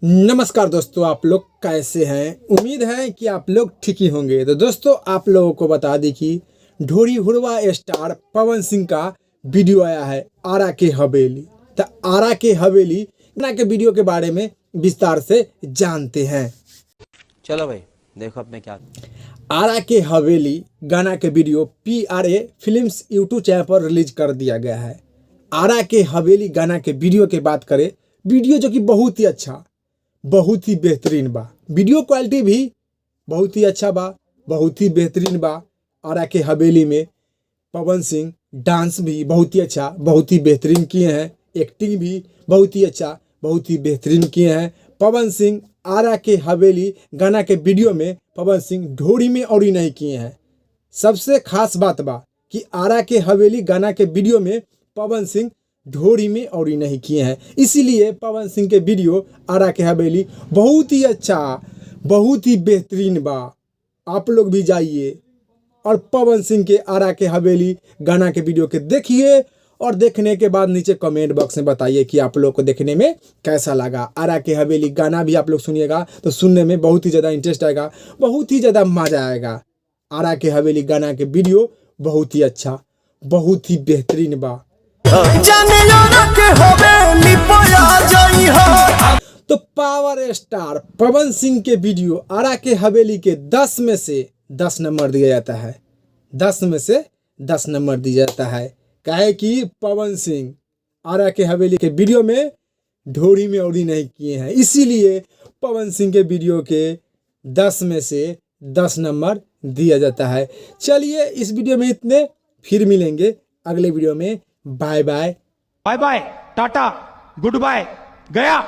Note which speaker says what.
Speaker 1: नमस्कार दोस्तों, आप लोग कैसे हैं। उम्मीद है कि आप लोग ठीक ही होंगे। तो दोस्तों, आप लोगों को बता दें कि ढोरी हुड़वा स्टार पवन सिंह का वीडियो आया है आरा के हवेली। तो आरा के हवेली के वीडियो के बारे में विस्तार से जानते हैं।
Speaker 2: चलो भाई देखो अब मैं क्या।
Speaker 1: आरा के हवेली गाना के video PRA films YouTube channel पर रिलीज कर दिया गया है। आरा के हवेली गाना के वीडियो की बात करें, वीडियो जो कि बहुत ही अच्छा, बहुत ही बेहतरीन बा। वीडियो क्वालिटी भी बहुत ही अच्छा बा, बहुत ही बेहतरीन बा। आरा के हवेली में पवन सिंह डांस भी बहुत ही अच्छा, बहुत ही बेहतरीन किए हैं। एक्टिंग भी बहुत ही अच्छा, बहुत ही बेहतरीन किए हैं पवन सिंह। आरा के हवेली गाना के वीडियो में पवन सिंह ढोरी में और ही नहीं किए हैं। सबसे खास बात बा कि आरा के हवेली गाना के वीडियो में पवन सिंह ढोरी में और ही नहीं किए हैं। इसीलिए पवन सिंह के वीडियो आरा के हवेली बहुत ही अच्छा, बहुत ही बेहतरीन बा। आप लोग भी जाइए और पवन सिंह के आरा के हवेली गाना के वीडियो के देखिए और देखने के बाद नीचे कमेंट बॉक्स में बताइए कि आप लोग को देखने में कैसा लगा। आरा के हवेली गाना भी आप लोग सुनिएगा तो सुनने में बहुत ही ज़्यादा इंटरेस्ट आएगा, बहुत ही ज़्यादा मज़ा आएगा। आरा के हवेली गाना के वीडियो बहुत ही अच्छा, बहुत ही बेहतरीन बा। तो पावर स्टार पवन सिंह के वीडियो आरा के हवेली के 10 में से 10 नंबर दिया जाता है। 10 में से 10 नंबर दिया जाता है। काहे कि पवन सिंह आरा के हवेली के वीडियो में ढोरी में और ही नहीं किए हैं। इसीलिए पवन सिंह के वीडियो के 10 में से 10 नंबर दिया जाता है। चलिए इस वीडियो में इतने, फिर मिलेंगे अगले वीडियो में। Bye bye,
Speaker 3: bye bye, tata, goodbye, गया।